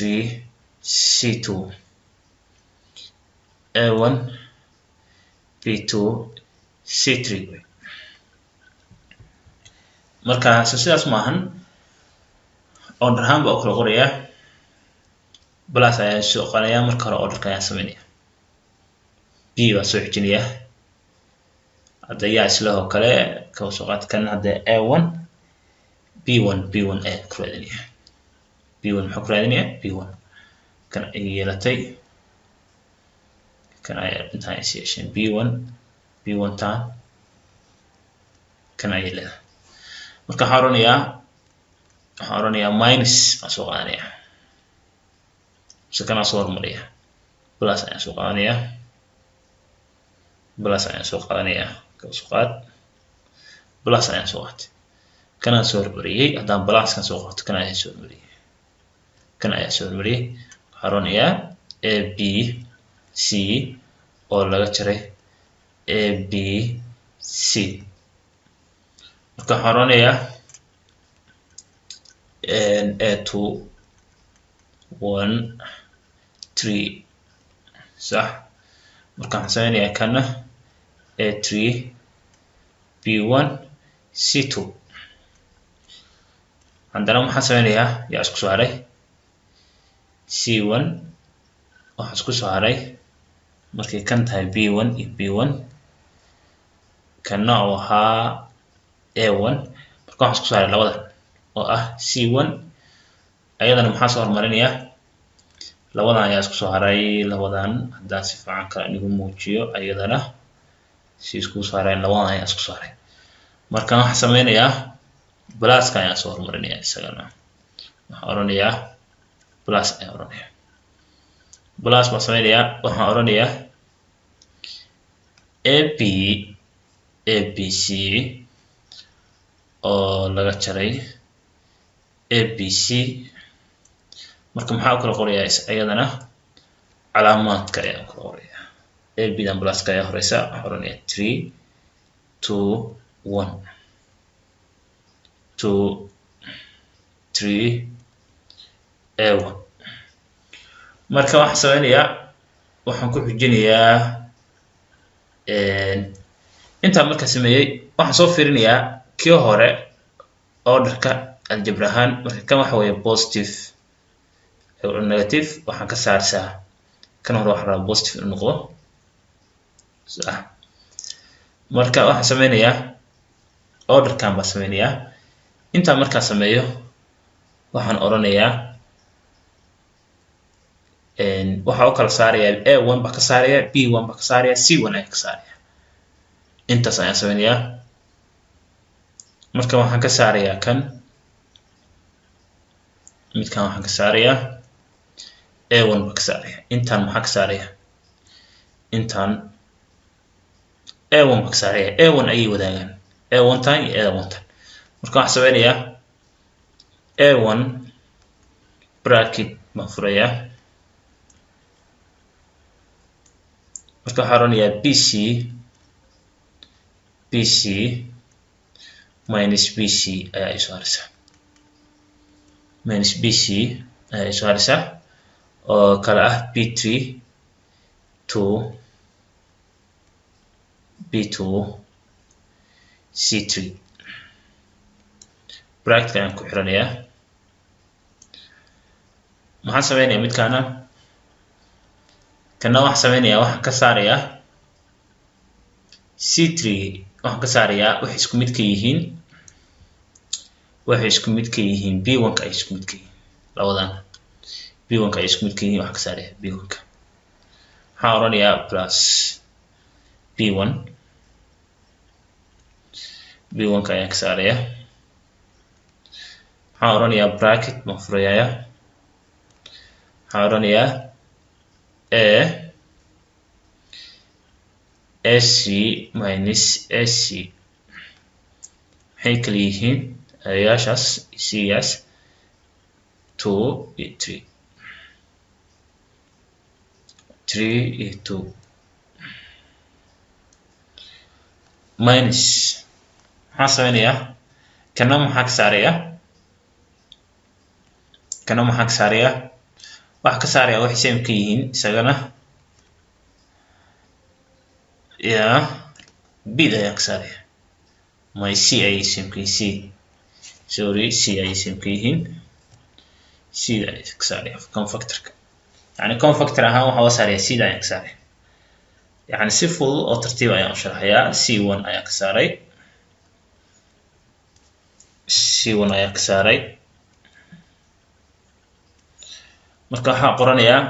C2 A1 B2 C3 marka sidaas maahan order ahaan baa u kala qorayaa plus ayaa soo qaadayaa marka hore orderka ayaan sameynaya B baa soo xijinayaa hadda yaa isla oo kale ka soo qaad kan hadda A1 B1 ayaa ku raadinaya B1 maxaa ku raadinaya B1 kan ay yeelatay kan ay intaan ay yeesheen B1 taan kan ay leedahay marka waxaan oranayaa minus aan soo qaadanaya kana soo hormariya plus ayaan soo qaadanaya plus ayaan soo qaadanaya soo qaad plus ayaan soo qaatay kana soo hormariyay haddaan plus kan soo qaato kana ayaan soo hormariyay waxaan oranayaa a b c oo laga jaray a b c marka waxaan oranayaa a2 1 3 صح marka waxaan sameynayaa kana a3 b1 c2 haddana waxaan sameynayaa yaa isku soo haray c1 waxaa isku soo haray markay kan tahay b1 iyo b1 kana oo ahaa a1 marka waxaan isku soo haray labadan oo ah c1 ayadana maxaa soo hormarinayaa labadan ayaa isku soo haray labadan haddaan si fiican kala inigu muujiyo ayadana si isku soo haray labadan ayaa isku soo haray marka waxaan sameynayaa pluska ayaan soo hormarinayaa isagana waxaan oranayaa plus ayaan oranayaa plus baan sameynayaa waxaan oranayaa abc oo laga jaray abc marka maxaa u kala qorayaa ayadana calaamaadka ayaan kala qorayaa abdan pluska ayaa horeysa waxaan oranayaa 3 2 1 2 3 a1 marka waxaan sameynayaa waxaan ku xujinayaa intaan marka sameeyay waxaan soo fiirinayaa kii hore orderka aljabr ahaan marka kan waxa weeye positive negative waxaan ka saarsaa kan hore waxaan rabaa positive inuu noqdo sax marka waxaan sameynayaa orderkan baan sameynayaa intaan markaa sameeyo waxaan oranayaa waxaa u kala saarayaa a1 baa ka saaraya b1 baa ka saaraya c1 ayaa ka saaraya intaas ayaan sameynayaa marka waxaan ka saarayaa kan midkan waxaan ka saarayaa a1 baa ka saaraya intaan maxaa ka saaraya intaan a1 baa ka saaraya a1 ayay wadaagaan a1 tan iyo a1 tan marka waxaan sameynayaa a1 bracket baan furayaa marka waxaan oranayaa bc minus bc ayaa isoo haraysa minus bc ayaa isoo haraysa oo kala ah b3 2 b2 c3 bracket ayaan ku xiranayaa maxaan sameynayaa midkaana kana waxaan sameynayaa waxaan ka saarayaa c3 waxaan ka saarayaa waxay isku mid ka yihiin b1 ka ay isku mid ka yihiin labadan b1 ka ay isku mid ka yihiin waxaan ka saarayaa b1 ka waxaan oranayaa plus b1 ka ayaan ka saarayaa waxaan oranayaa bracket baan furayaa waxaan oranayaa ac minus ac maxay kala yihiin ayaashaas cgaas 2 iyo 3 iyo 2 minus maxaan sameynayaa kana maxaa ka saarayaa waxaa ka saarayaa waxay same ka yihiin isagana ya bid ayaan ka saaraya my c ayay same ka yihiin c ayay same ka yihiin c ayay ka saaraya confactorka yani confactor ahaan waxaa loo saaraya c ayaan ka saaraya yani si fudud oo tartiib ayaan u sharaxayaa c1 ayaan ka saaray marka waxaan qoranayaa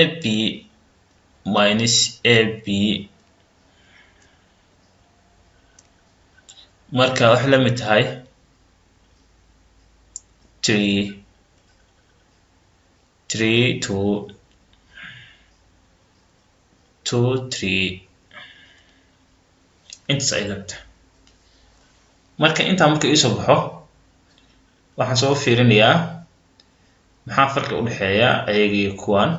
ab minus ab marka waxay la mid tahay 3 3 2 2 3 intaas ay la mid tahay. marka intaa marka ii soo baxo waxaan soo fiirinayaa maxaa farqi u dhexeeya ayagii kuwan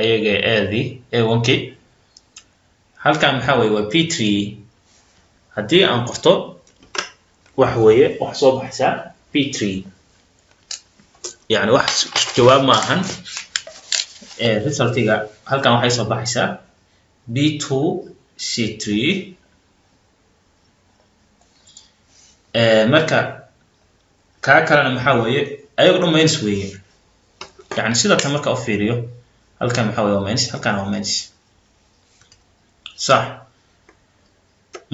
ayagii aadii a1kii halkan maxaa weeye waa p3 haddii aan qorto waxa weeye wax soo baxaysaa p3 يعني wax jawaab ma ahan resultiga halkan waxay soo baxaysaa b2 c3 marka ka kalena maxaa weeye ayagu dhan minus weeye يعني sida tan marka u fiiriyo halkan maxaa weeye minus halkan waa minus صح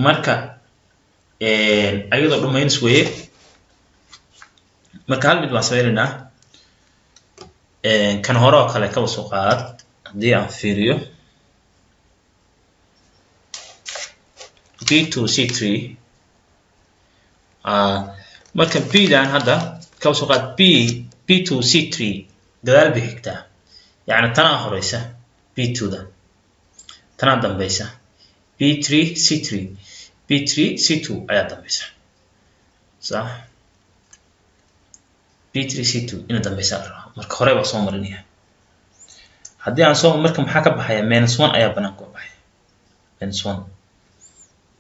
marka ayadoo dhan minus weeye marka hal mid baan sameynaa kan hore oo kale ka soo qaad hadii aan fiiriyo b2 c3 marka b dan hadda ka soo qaad b2 c3 gadaal bay xigtaa yani tana horeysa b2 da tana dambaysa b3 c3 b3 c2 ayaa dambaysa صح b3 c2 ina dambaysa marka hore baa soo marinaya haddii aan soo marka maxaa ka baxaya -1 ayaa banaanka u baxaya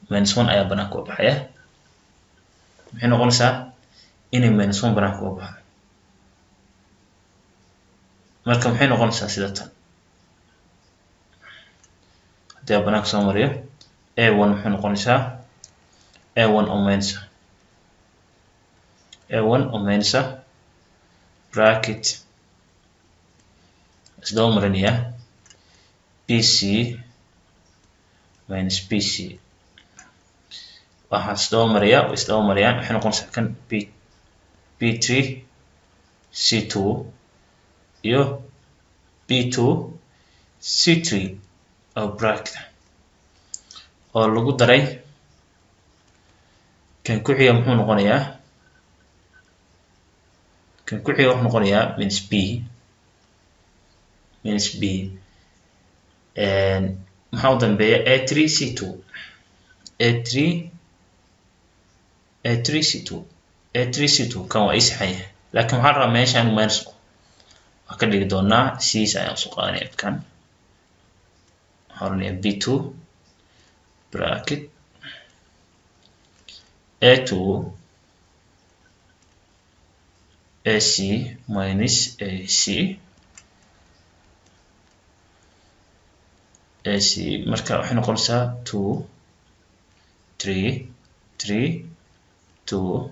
-1 ayaa banaanka u baxaya maxay noqonaysaa inay -1 banaanka u baxo marka maxay noqonaysaa sida tan haddii aan banaanka soo mariyo a1 maxay noqonaysaa a1 oo minus a1 oo minus bracket isdaba marinaya bc minus bc waxaan isdaba maraya waxay noqonaysaa kan b3 c2 iyo b2 c3 oo bracket oo lagu daray kan ku xiga muxuu noqonayaa kan ku xiga wuxuu noqonayaa minus b maxaa u dambeeya a3 c2 a3 c2 kan waa isaxay laakiin waxaan rabaa meeshaan minus waa ka dhigi doonaa cs ayaan soo qaadanaya kan hornaya b2 bracket a2 ac minus ac marka waxay noqonaysaa 2 3 3 2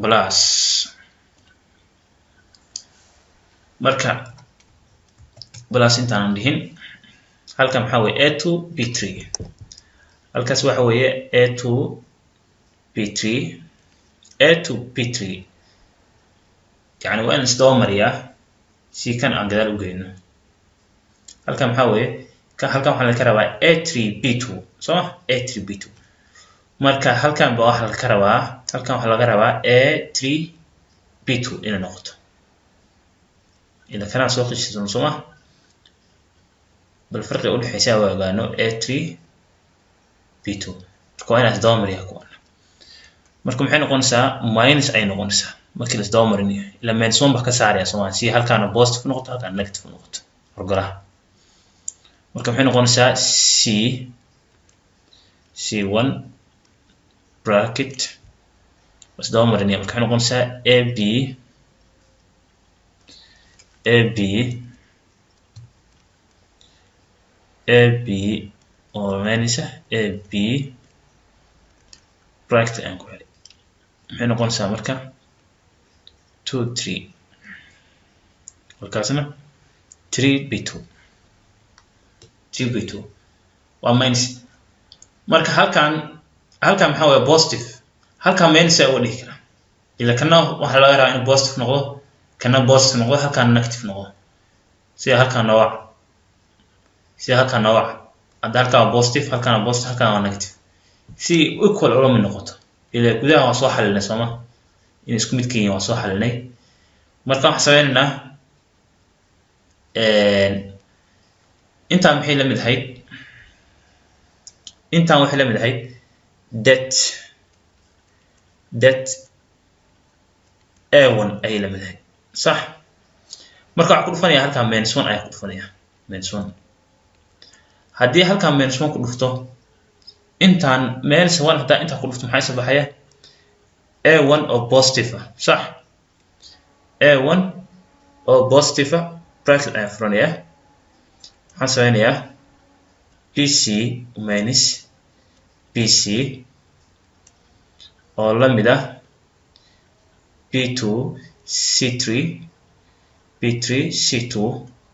plus marka plus intaan dhihin halkan maxaa weeye a2 b3 halkaas waxa weeye a2 b3 a2 b3 يعني وين isdaba mariyaa si kan aan gadaal u geyno halkan maxaa weeye halkan waxaa laga rabaa a3 b2 soo a3 b2 marka halkan ba waxa laga rabaa halkan waxaa laga rabaa a3 b2 inay noqoto ila kana soo qishisan soo bal farqi u dhaxaysa waa ogaano a3 b2 marka waa inaad isdaba mariyaa kuwan marka maxay noqonaysaa minus ay noqonaysaa markii la isdaba marinayo ila -1 ba ka saaraya Soomaali si halkaana positive noqoto halkaana negative noqoto horgalaha marka maxay noqonaysaa c1 bracket isdaba marinaya marka maxay noqonaysaa ab oo meenisa ab bracket aan ku xidhay maxay noqonaysaa marka 2 3 halkaasna 3b2 waa minus marka halkan maxaa weeye positive halkan minus ay u dhigi karaa ila kana waxa laga rabaa in positive noqdo kana positive noqdo halkan negative noqdo sida halkan nooc hadda halkan positive halkan positive halkan waa negative si equal oo mid noqoto ilaa gudaha waa soo xalinay sooma in isku mid keenay waa soo xalinay marka wax sameynaa intaan maxay la mid ahayd intaan waxay la mid ahayd that a1 ay la mid ahayd صح marka waxa ku dhufanaya halka -1 ay ku dhufanaya -1 hadii halka -1 ku dhufto intaan -1 hadaa inta ku dhufto maxay sabaxaya a1 oo positive صح a1 oo positive bracket ay furanaya waxaan sameynaya bc minus bc oo la mid ah b2 c3 b3 c2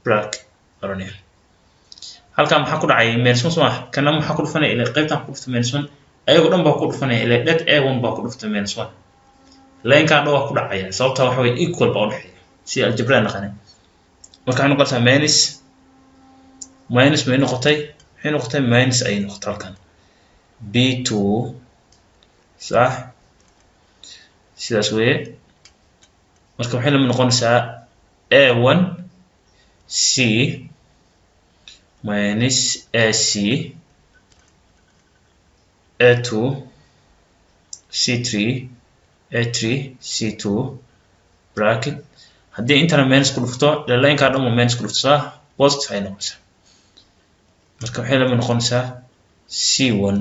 bracket oranaya halka maxaa ku dhacay -1 soo kana maxaa ku dhufanay ilaa qaybtan ku dhuftay -1 ayagu dhan baa ku dhufanay ilaa dad a1 baa ku dhuftay -1 line-ka dhow ku dhacaya sababta waxa way equal baa u dhaxay si algebra naqanay marka waxaan noqonaysaa minus may noqotay waxay noqotay minus ay noqotay halkan b2 صح sidaas weeye marka waxay la noqonaysaa a1 c minus ac a2 c3 a3 c2 bracket haddii intana minus ku dhufto line-ka dhan waa minus ku dhufto صح positive ay noqonaysaa marka waxay la noqonaysaa c1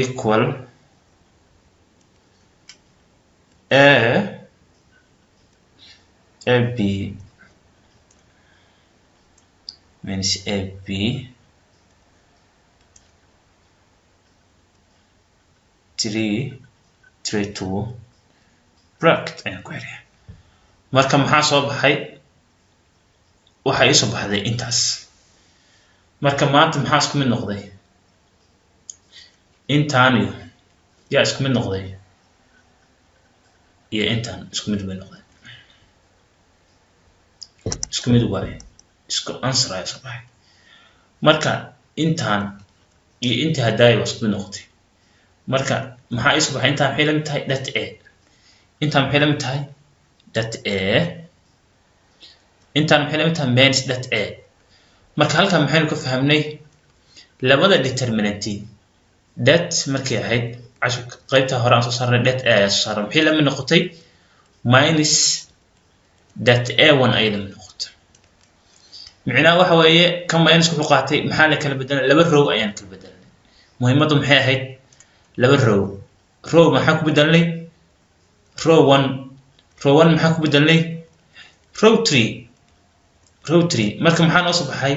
equal ab minus ab 3 2 bracket ayaan ku xiriya marka maxaa soo baxay waxa ay soo baxday intaas marka maanta maxaa isku mid noqday intaan yaa isku mid noqday iyo intaan isku mid noqday isku mid waaye isku answer ay soo baxay marka intaan iyo inta haday waa isku mid noqday marka maxaa isoo baxay intaan maxay la mid tahay that a intaan maxay la mid tahay that a intaan maxay la mid tahay minus that a marka halkan maxaynu ka fahamnay labada determinant that markay ahayd qaybta hore aan soo saarnay that a soo saarnay maxay la mid noqotay minus that a1 ay la mid noqotay macnaheedu waxa weeye kan minus ku qaatay maxaa la kala bedelay laba row ayaan kala bedelnay muhiimadu maxay ahayd laba row maxaa ku bedelnay row 1 maxaa ku bedelnay row 3 marka maxaa noo soo baxay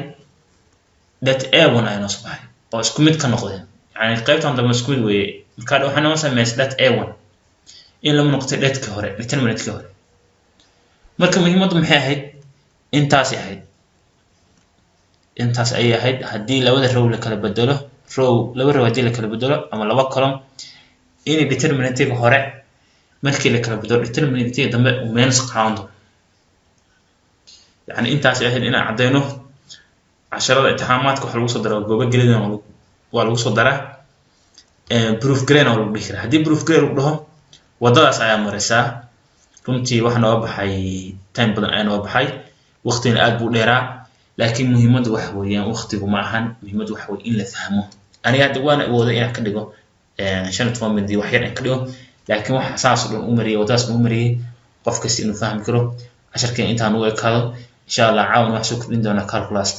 that a1 ay noo soo baxay oo isku mid ka noqdeen yani qaybtan dambe isku mid weeye marka waxa noo sameeyay that a1 in la noqotay dadka hore determinant-ka hore marka muhiimadu maxay ahayd intaas ay ahayd hadii labada row la kala bedelo laba row hadii la kala bedelo ama laba column in determinant-ka hore markii la kala bedelo determinant-ka dambe uu minus qaado يعني intaas ay ahayd in aan cadeyno casharada imtixaamaadka waxa lagu soo daraa goobo gelidana waa lagu soo daraa proof grade oo lagu dhigi karaa hadii proof grade lagu dhaho wadadaas ayaa maraysaa runtii waxa noo baxay time badan ayaa noo baxay waqtiina aad buu dheeraa laakiin muhiimadu waxa weeyaan waqtigu ma ahan muhiimadu waxa weey in la fahmo aniga hadda waan awooday inaan ka dhigo shan toban wax yar ka dhigo laakiin waxa asaas u mariyay wadadaas u mariyay qof kasta inuu fahmi karo casharkeen intaan u ekaado إن شاء الله عاون وحشوك من دون calculus